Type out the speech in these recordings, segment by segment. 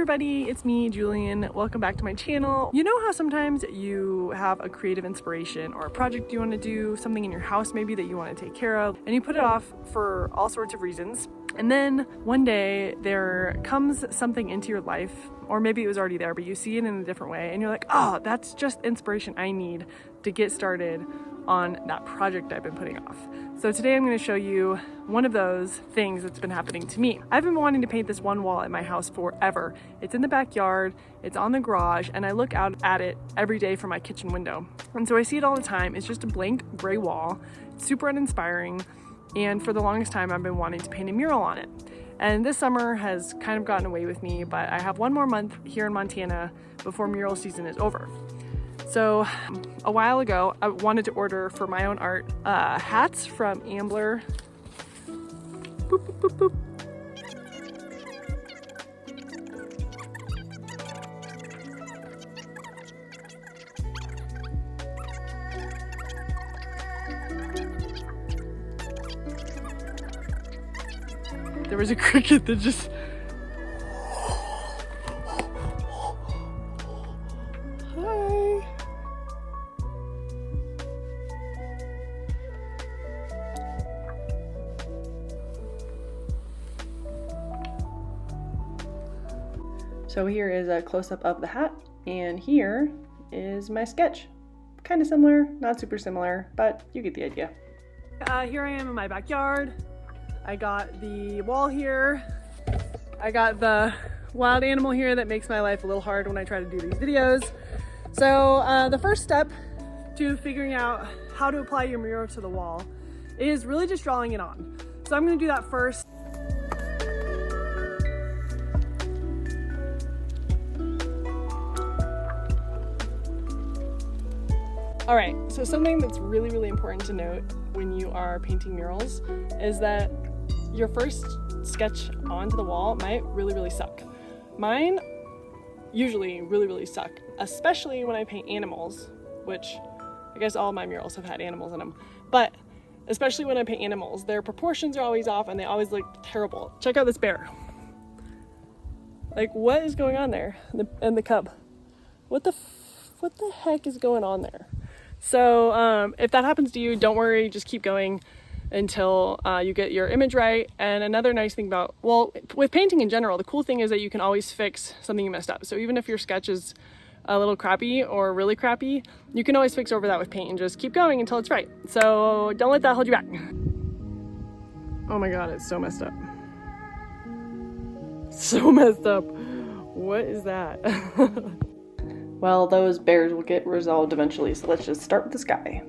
everybody, it's me, Julian. Welcome back to my channel. You know how sometimes you have a creative inspiration or a project you want to do, something in your house maybe that you want to take care of, and you put it off for all sorts of reasons. And then one day there comes something into your life, or maybe it was already there, but you see it in a different way and you're like, oh, that's just inspiration I need to get started on that project I've been putting off. So today I'm going to show you one of those things that's been happening to me. I've been wanting to paint this one wall at my house forever. It's in the backyard, it's on the garage, and I look out at it every day from my kitchen window. And so I see it all the time. It's just a blank gray wall, super uninspiring, and for the longest time I've been wanting to paint a mural on it. And this summer has kind of gotten away with me, but I have one more month here in Montana before mural season is over. So a while ago, I wanted to order for my own art hats from Ambler. Boop, boop, boop, boop. There was a cricket that just... Hi. So here is a close-up of the hat, and here is my sketch. Kind of similar, not super similar, but you get the idea. Here I am in my backyard. I got the wall here. I got the wild animal here that makes my life a little hard when I try to do these videos. So the first step to figuring out how to apply your mural to the wall is really just drawing it on. So I'm gonna do that first. All right, so something that's really, really important to note when you are painting murals is that your first sketch onto the wall might really, really suck. Mine usually really, really suck, especially when I paint animals, which I guess all my murals have had animals in them, but especially when I paint animals, their proportions are always off and they always look terrible. Check out this bear. Like, what is going on there? And the cub. What the heck is going on there? So if that happens to you, don't worry, just keep going until you get your image right. And another nice thing about, well, with painting in general, the cool thing is that you can always fix something you messed up. So even if your sketch is a little crappy or really crappy, you can always fix over that with paint and just keep going until it's right. So don't let that hold you back. Oh my God, it's so messed up. So messed up. What is that? Well, those bears will get resolved eventually, so let's just start with the sky.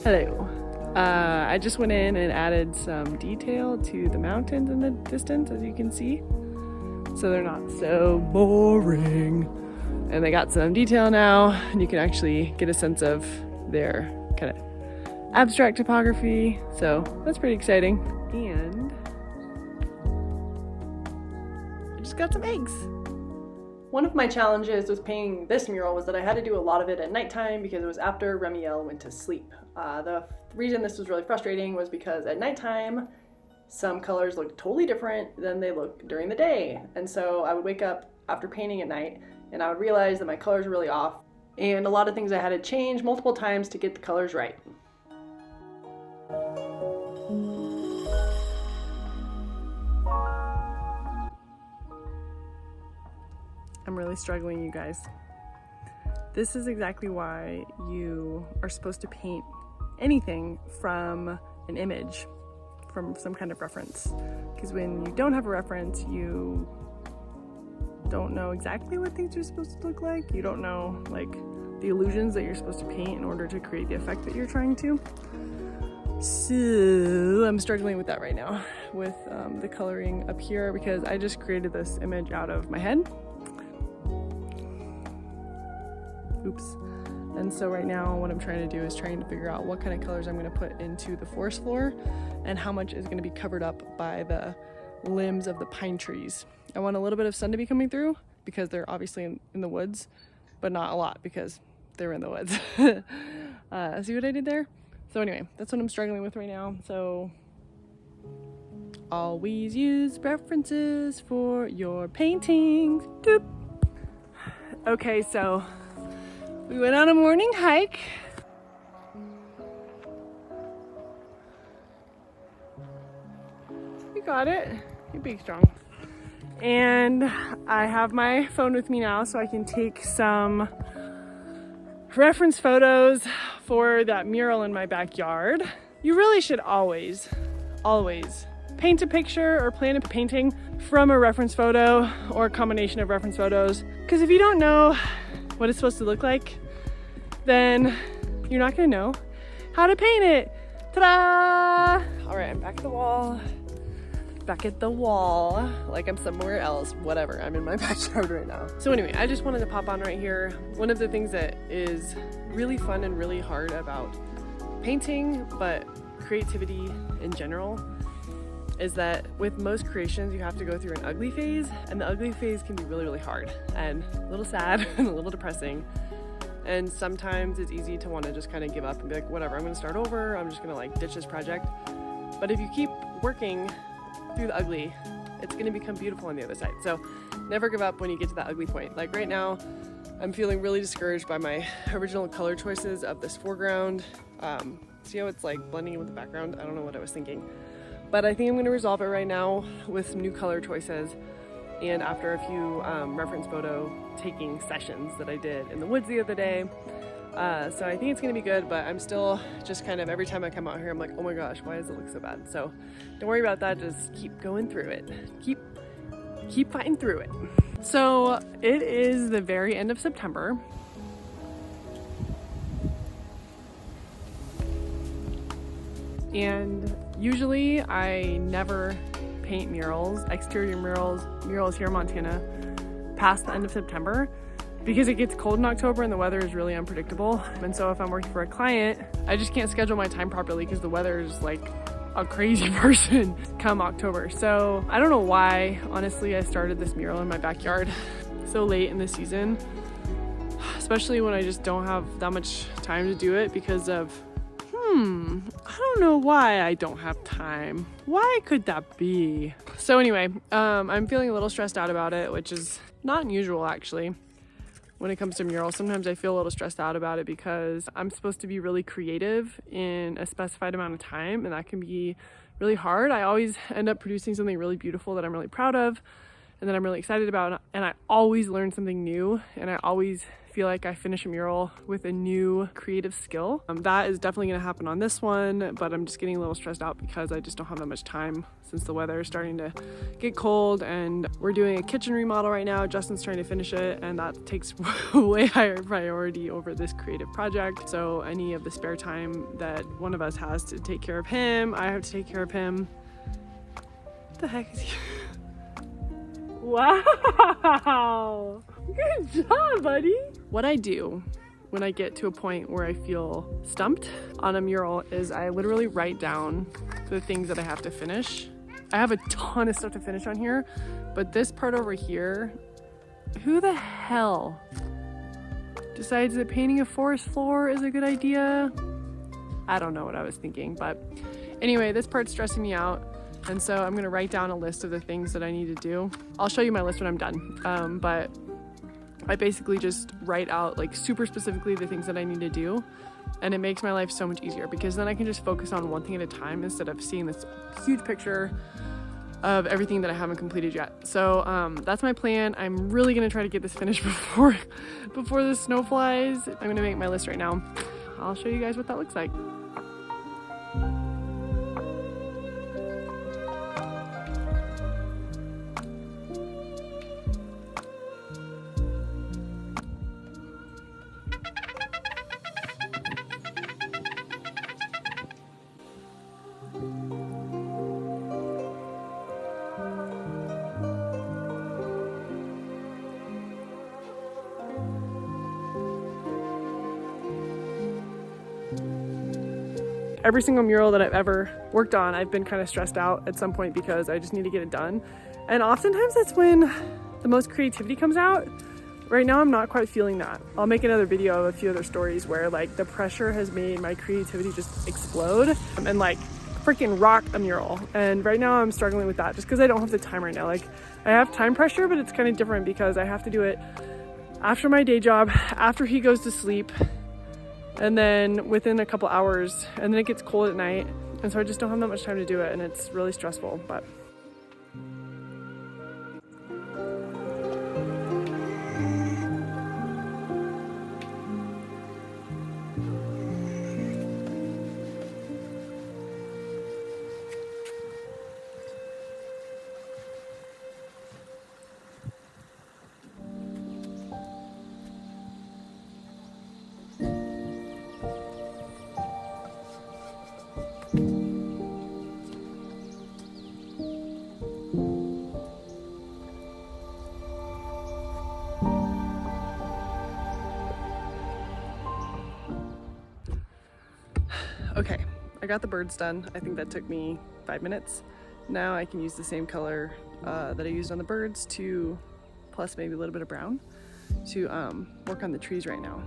Hello. I just went in and added some detail to the mountains in the distance, as you can see, so they're not so boring. And they got some detail now, and you can actually get a sense of their kind of abstract topography, so that's pretty exciting. And I just got some eggs. One of my challenges with painting this mural was that I had to do a lot of it at nighttime because it was after Remiel went to sleep. The reason this was really frustrating was because at nighttime some colors looked totally different than they look during the day, and so I would wake up after painting at night and I would realize that my colors were really off, and a lot of things I had to change multiple times to get the colors right. I'm really struggling, you guys. This is exactly why you are supposed to paint anything from an image, from some kind of reference. Because when you don't have a reference, you don't know exactly what things are supposed to look like. You don't know, like, the illusions that you're supposed to paint in order to create the effect that you're trying to. So I'm struggling with that right now with the coloring up here, because I just created this image out of my head. Oops. And so right now what I'm trying to do is trying to figure out what kind of colors I'm going to put into the forest floor and how much is going to be covered up by the limbs of the pine trees. I want a little bit of sun to be coming through because they're obviously in the woods, but not a lot because they were in the woods. See what I did there? So anyway, that's what I'm struggling with right now. So always use references for your paintings. Doop. Okay, so we went on a morning hike. You got it. You're big strong. And I have my phone with me now so I can take some reference photos for that mural in my backyard. You really should always paint a picture or plan a painting from a reference photo or a combination of reference photos. Because if you don't know what it's supposed to look like, then you're not gonna know how to paint it. Ta-da! All right, I'm back at the wall. Back at the wall, like I'm somewhere else, whatever. I'm in my backyard right now. So anyway, I just wanted to pop on right here. One of the things that is really fun and really hard about painting, but creativity in general, is that with most creations, you have to go through an ugly phase, and the ugly phase can be really, really hard and a little sad and a little depressing. And sometimes it's easy to want to just kind of give up and be like, whatever, I'm gonna start over. I'm just gonna like ditch this project. But if you keep working through the ugly, it's going to become beautiful on the other side. So never give up when you get to that ugly point. Like right now, I'm feeling really discouraged by my original color choices of this foreground. See how it's like blending in with the background? I don't know what I was thinking, but I think I'm going to resolve it right now with some new color choices. And after a few reference photo taking sessions that I did in the woods the other day. So I think it's gonna be good, but I'm still just kind of, every time I come out here, I'm like, oh my gosh, why does it look so bad? So don't worry about that, just keep going through it. Keep fighting through it. So it is the very end of September. And usually I never paint murals, exterior murals here in Montana, past the end of September, because it gets cold in October and the weather is really unpredictable. And so if I'm working for a client, I just can't schedule my time properly because the weather is like a crazy person come October. So I don't know why, honestly, I started this mural in my backyard so late in the season, especially when I just don't have that much time to do it because of, I don't know why I don't have time. Why could that be? So anyway, I'm feeling a little stressed out about it, which is not unusual actually. When it comes to murals, sometimes I feel a little stressed out about it because I'm supposed to be really creative in a specified amount of time, and that can be really hard. I always end up producing something really beautiful that I'm really proud of and that I'm really excited about, and I always learn something new, and I always feel like I finish a mural with a new creative skill. That is definitely gonna happen on this one, but I'm just getting a little stressed out because I just don't have that much time since the weather is starting to get cold, and we're doing a kitchen remodel right now. Justin's trying to finish it, and that takes way higher priority over this creative project. So any of the spare time that one of us has to take care of him, I have to take care of him. What the heck is he? Wow! Good job, buddy! What I do when I get to a point where I feel stumped on a mural is I literally write down the things that I have to finish. I have a ton of stuff to finish on here, but this part over here, who the hell decides that painting a forest floor is a good idea? I don't know what I was thinking, but anyway, this part's stressing me out. And so I'm gonna write down a list of the things that I need to do. I'll show you my list when I'm done. But I basically just write out like super specifically the things that I need to do. And it makes my life so much easier because then I can just focus on one thing at a time instead of seeing this huge picture of everything that I haven't completed yet. So that's my plan. I'm really gonna try to get this finished before the snow flies. I'm gonna make my list right now. I'll show you guys what that looks like. Every single mural that I've ever worked on, I've been kind of stressed out at some point because I just need to get it done. And oftentimes that's when the most creativity comes out, right now I'm not quite feeling that. I'll make another video of a few other stories where like the pressure has made my creativity just explode and like freaking rock a mural. And right now I'm struggling with that just because I don't have the time right now. Like I have time pressure, but it's kind of different because I have to do it after my day job, after he goes to sleep, and then within a couple hours, and then it gets cold at night. And so I just don't have that much time to do it, and it's really stressful, but. Okay, I got the birds done. I think that took me 5 minutes. Now I can use the same color that I used on the birds to, plus maybe a little bit of brown, to work on the trees right now.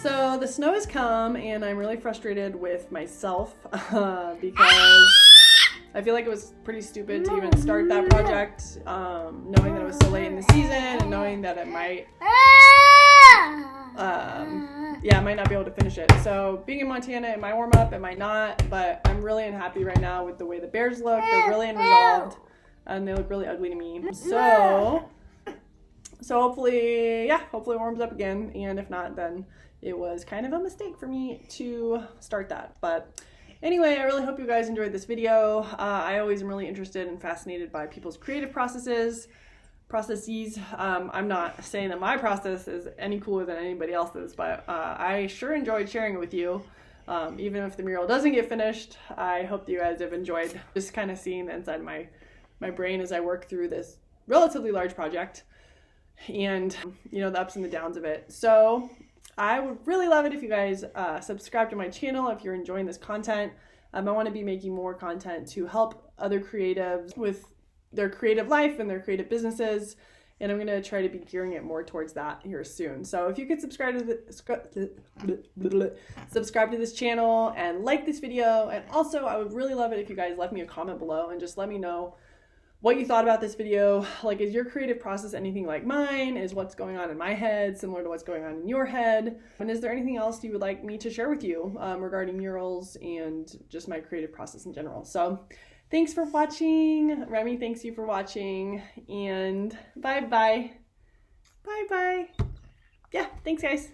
So the snow has come and I'm really frustrated with myself because I feel like it was pretty stupid to even start that project, knowing that it was so late in the season and knowing that it might, I might not be able to finish it. So being in Montana, it might warm up, it might not, but I'm really unhappy right now with the way the bears look. They're really unresolved and they look really ugly to me. So hopefully, hopefully it warms up again. And if not, then it was kind of a mistake for me to start that. But anyway, I really hope you guys enjoyed this video. I always am really interested and fascinated by people's creative processes. I'm not saying that my process is any cooler than anybody else's, but I sure enjoyed sharing it with you. Even if the mural doesn't get finished, I hope that you guys have enjoyed just kind of seeing the inside of my brain as I work through this relatively large project and, you know, the ups and the downs of it. So I would really love it if you guys subscribe to my channel if you're enjoying this content. I want to be making more content to help other creatives with their creative life and their creative businesses, and I'm going to try to be gearing it more towards that here soon. So if you could subscribe to this channel and like this video, and also I would really love it if you guys left me a comment below and just let me know what you thought about this video. Like, is your creative process anything like mine? Is what's going on in my head similar to what's going on in your head? And is there anything else you would like me to share with you regarding murals and just my creative process in general? So thanks for watching. Remy, thanks you for watching, and bye-bye. Bye-bye. Yeah, thanks guys.